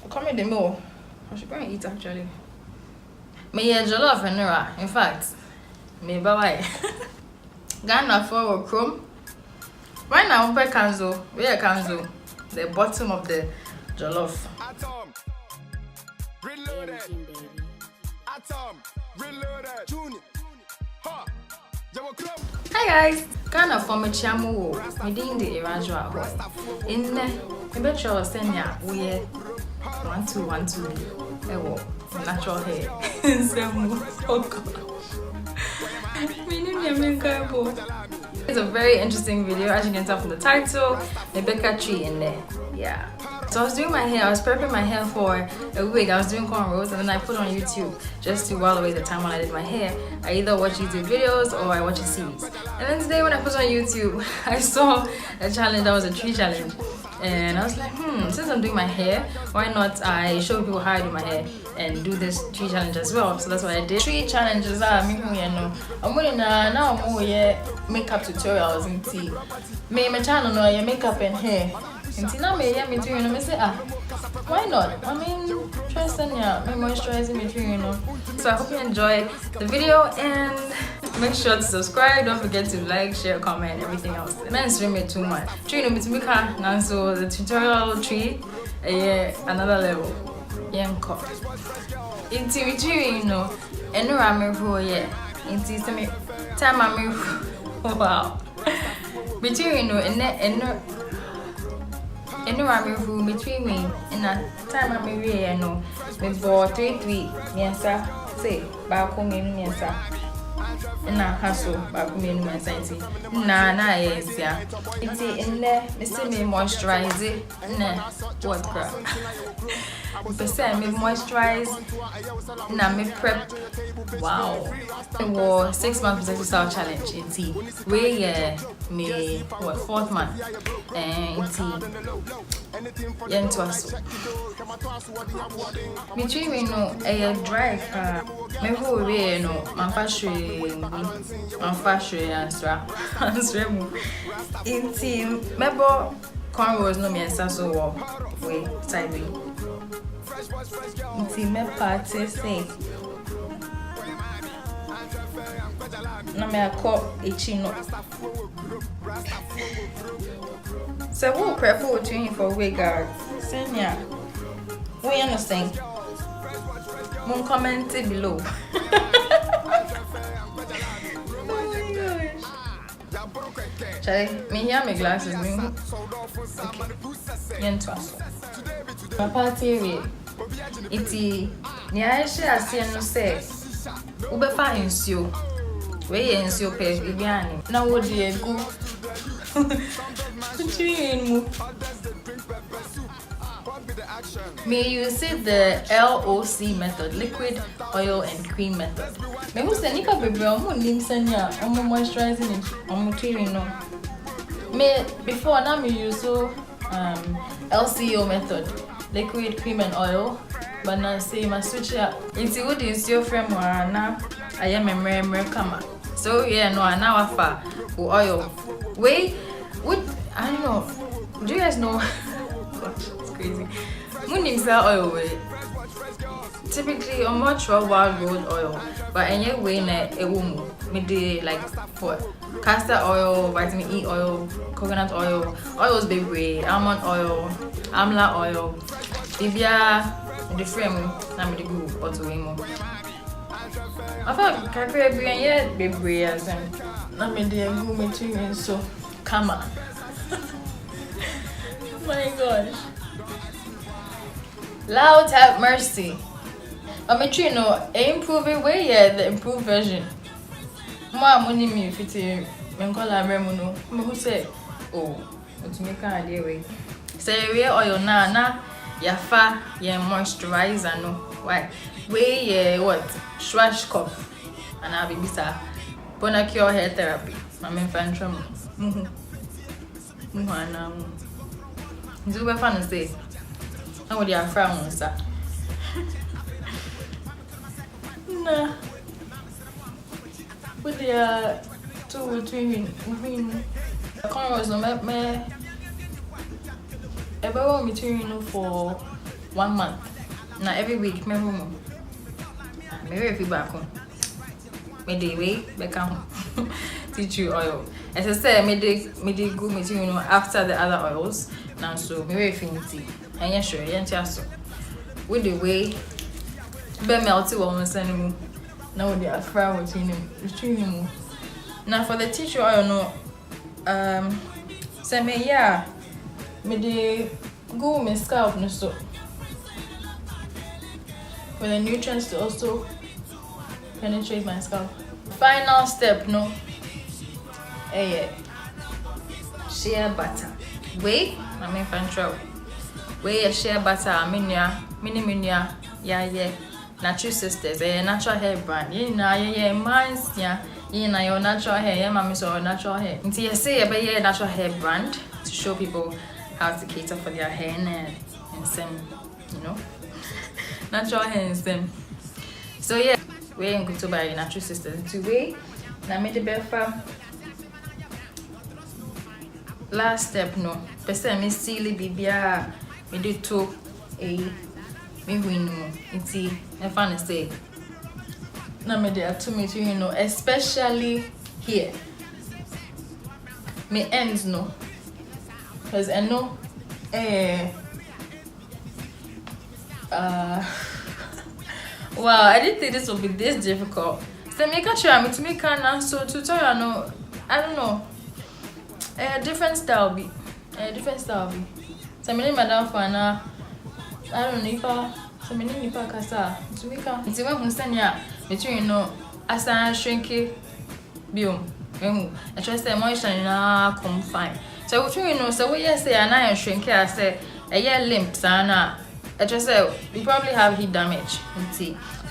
Come in the meal. I should go and eat actually. Me jollof and in fact, me bye. Ghana for chrome. Right now, we cancel. We are cancel the bottom of the jollof. Hi guys, Ghana for me chamu. Me doing the BRAIDS. In the bet you send ya we 1 2 1 2. Ewo natural hair. Oh gosh. It's a very interesting video, as you can tell from the title. Rebecca tree in there. Yeah. So I was doing my hair. I was prepping my hair for a wig. I was doing cornrows, and then I put on YouTube just to while away the time while I did my hair. I either watch YouTube videos or I watch a series. And then today when I put on YouTube, I saw a challenge that was a tree challenge. And I was like, since I'm doing my hair, why not I show people how I do my hair and do this tree challenge as well. So that's what I did. Tree challenges are I'm going now makeup tutorials in tea. My channel no your makeup and hair. And now me doing me say why not? I mean trust in ya, me moisturizing me tree, So I hope you enjoy the video and make sure to subscribe. Don't forget to like, share, comment, everything else. Men stream it too much. Tree no me to make her now so the tutorial tree another level. Yanko. Inti me tree and no ramen for inti some time I'm wow. Between and no ramen for between me and a time I'm me bought 3 yes say back home in yes na hustle back me in my science na yes yeah it's in there me moisturize na what crap percent me moisturize na me prep wow it was 6 months protective style challenge it's where me what 4th month and it's between me no a dry me who we no man fashion answer in team mebo cornrows no me answer so we side way in team me party say no me call echino so we'll prep for tuning for wig guard senior we understand mon comment below. Charlie, me here my glasses me. Okay. My party way. Iti ni aisha asie no say. Ube fa nsuo. We nsuo pe ibiani. Na wo di egu. May you see the LOC method, liquid, oil, and cream method. Me who say nika bebe omo nimsanya omo moisturizing omo cleaning no. Me before now me use LCO method, liquid, cream, and oil. But now say my switch up. Into what is your frame now? I am a mere kama. So yeah, no, now I fa oil. Wait, what? I don't know. Do you guys know? Gosh, it's crazy. Munimsa oil way. Typically, I'm not sure wild gold oil, but anyway, it will me like for castor oil, vitamin E oil, coconut oil, oils baby, almond oil, amla oil, bibia the frame. I'm the group or to win more. I thought kakre be yet baby as I'm in the group material so come on. My gosh. Lord have mercy. I'm improving way the improved version. Mom money me if it's menkola remuno. Who say, oh, to make an idea way. Say we oil na yafa ya moisturizer no. Why? We what? Schwarzkopf and I'll be bisa. Bona cure hair therapy. I'm in fantrum. Do fun say. How would you frown, sir? Nah. With the two between cornrows, no me. About between for 1 month. Now every week, maybe if you back home, maybe wait back home. Teach you oil. As I said, maybe go material after the other oils. Now so maybe if you need and yeah sure yeah so with the way be melty almost anymore. Now the AFRO between him. Now for the tea tree oil no say me yeah me the go my scalp no so for the nutrients to also penetrate my scalp. Final step no shea butter. Wait, I mean control. Wait, shea butter, mini yeah. Natural sisters, natural hair brand. Mine's your natural hair, mommy so natural hair. Until you say a natural hair brand to show people how to cater for their hair and some, natural hair and some. So yeah, we're going to buy natural sisters. To wait, now made the best farm. Last step no. Person me silly bibia me do to me win no. Inti I find say na me dey to me especially here. Me ends no. Cause I know wow, I didn't think this would be this difficult. So make a try me to make an so tutorial no. I don't know. Different style be. So many madam for now. I don't know if so many nipa kasa. To make a. It's even senya between asa shrinky biom. I try say moisture na come fine. So between so we say and shrinky I say a year limp sana. I just say we probably have heat damage.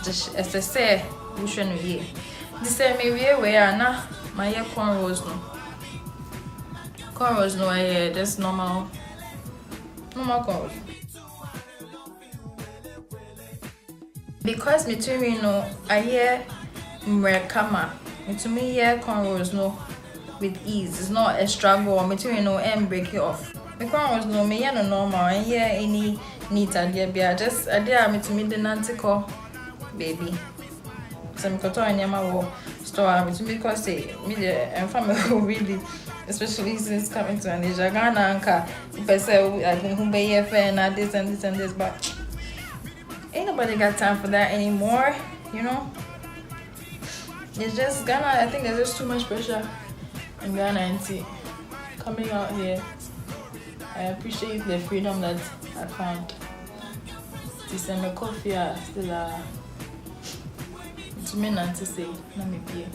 Just as I say we shouldn't hear. This say me we are na my hair cornrows no. Cornrows no that's normal cornrows. Because between I hear mrekama, me hear cornrows no with ease. It's not a struggle or between and break it off. The cornrows no me no normal and hear any neat idea be just idea me to me the nantico baby. So me koto anyama wo store me to me because say me the family really. Especially since coming to an Ghana anchor, if I say I can who be fair and this and this, but ain't nobody got time for that anymore, It's just Ghana. I think there's just too much pressure in Ghana and coming out here. I appreciate the freedom that I found. This and my coffee still to me not to say, let me be.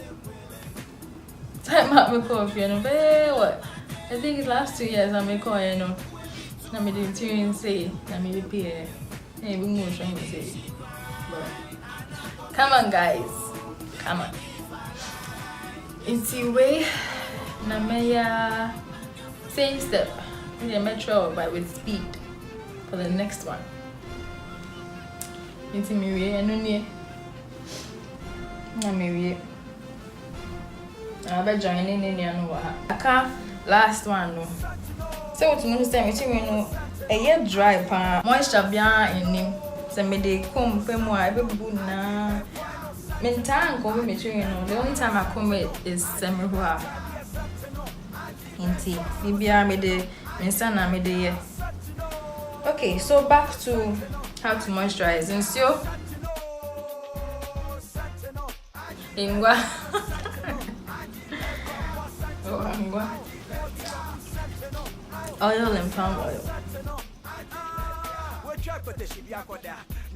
Time out my coffee, what? I think it's last 2 years I make coffee, Let me do tune say, let me be here. Hey, we move trying to say. But come on, guys, come on. It's the way. Na same step in the metro, but with speed for the next one. It's me and only. I bet joining in I can't last one no. So what you say me a year dry pan moisture bien in him. So me dey come pe mo I be bu na. Me time come me the only time I come is semi-hua. Inti. Bibia me dey me sana me dey. Okay, so back to how to moisturize. And so Ingwa. Oil and palm oil.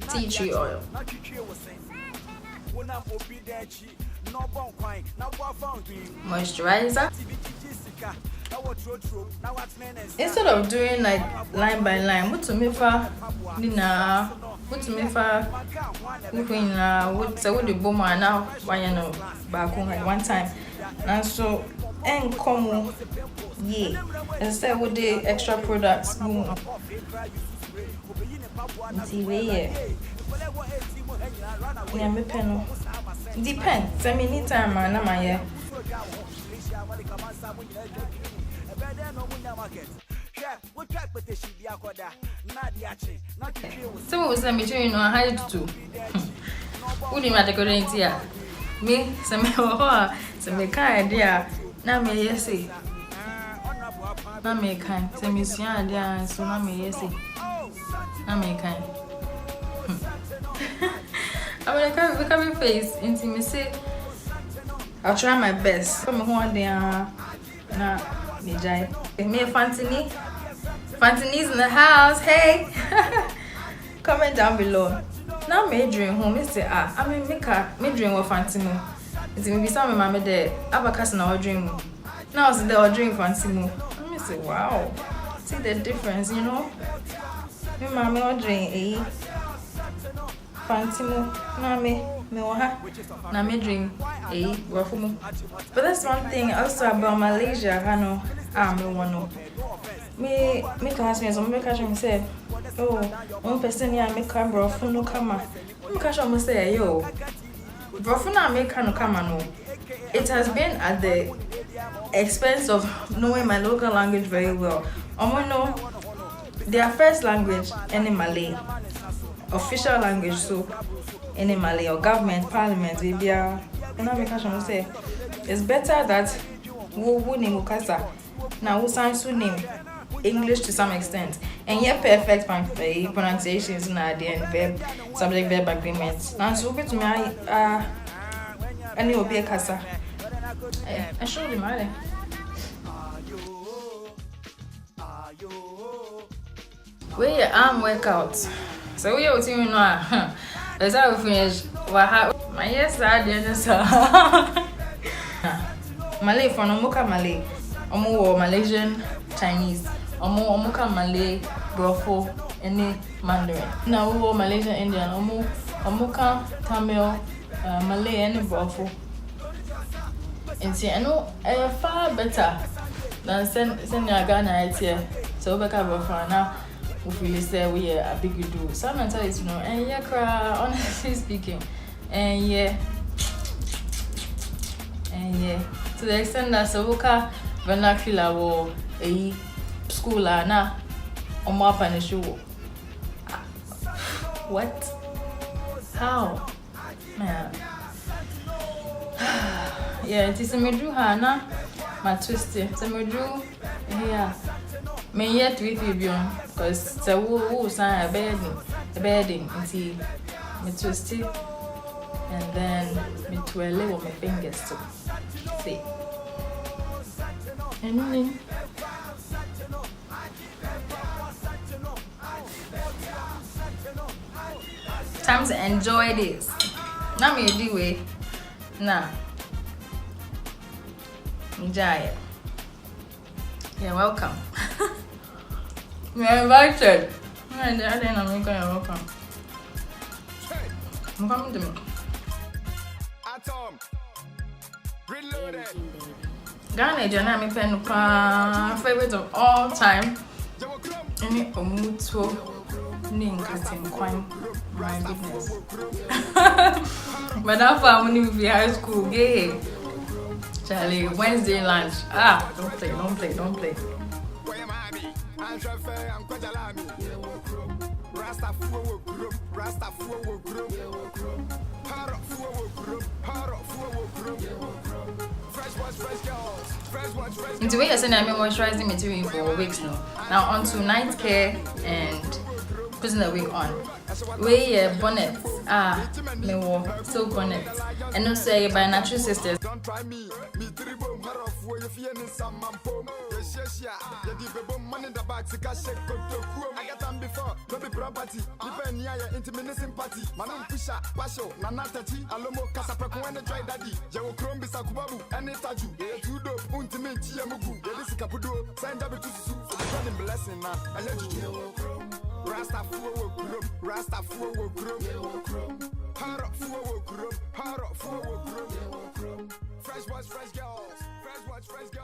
Tea tree oil. Moisturizer. Instead of doing like line by line, what to me for dinner, what to me for looking what the bomber now why back home like one time. And so and come yeah. Instead with the extra products boom. See where yeah, me pen. Depends. I mean anytime man Someone was saying between how to who did my decorating here? Me, some kind idea. Now me yes say. Now me kind. Some is young idea, so now me yes say. Now me kind. I'm gonna recover face into me say. I'll try my best. Come on there. Nah, me jai. Me Fantini. Fantini's in the house. Hey. Comment down below. Now me dream home. Me say I mean me dream with Fantino. It's maybe some mama there. Abacus na dream. Now it's the dream Fantino. Me say wow. See the difference, you know? Me mama dream Fantino. Now me na me dream wafumu. But that's one thing also about Malaysia. I know me wanna me classmates me catch me say oh one person here me can brofu no kama me catch me say yo brofu na me can no kama no. It has been at the expense of knowing my local language very well. Know their first language any Malay, official language so any Malay or government parliament we be and now me catch me say it's better that wo name ukasa na wo sans name English to some extent and yet perfect pronunciations na the end verb subject verb agreement now so bit me any obi e kasa I showed him right. Where your arm workout so we are you know let's have we finish my yes I didn't say Malay for no muka Malay omo Malaysian Chinese omuka Malay, Brofo, any Mandarin. Now we Malaysian Indian, omuka Tamil, Malay, any Brofo. And see, I know far better than send your Ghana here. So we can Brofo now. We feel say we are a big do. Sometimes you know, and yeah, honestly speaking, and yeah, to the extent that so we can vernacular or a school na omo apa na show. What? How? Man. Yeah, it is me do her na my twisty. So me do here. Me yet with you beyond because so who sign a bedding until me twisty and then me twirl with my fingers too. See. And then time to enjoy this. Now me do it. Nah. Enjoy it. You're welcome. You're invited. I didn't know you're welcome. I'm coming to me. Ghana Jana me pen favorite of all time. Any omuto ning cutting quine. My goodness. But that for when you be high school, gay. Charlie, Wednesday lunch. Don't play. Into way you're saying I'm moisturizing material for weeks now. Now on to night care and putting the wig on. Way bonnet me wo silk bonnet and no say by Natural Sisters. Don't try me three boom her off where you feel in some man pom. Yes you the boom money in the back to cash I got them before no be property depend near your intimate sympathy manum pusha pasho nanatachi alomo kasapeko when the dry daddy je wo krom bisa kubabu any taju e two dope ultimate yamugu e this kapudo send up to susu for the blessing na ayaju Rasta fuwa group, Rasta fuwa group. Hard up fuwa group, hard up fuwa group. Fresh boys, fresh girls, fresh boys, fresh girls.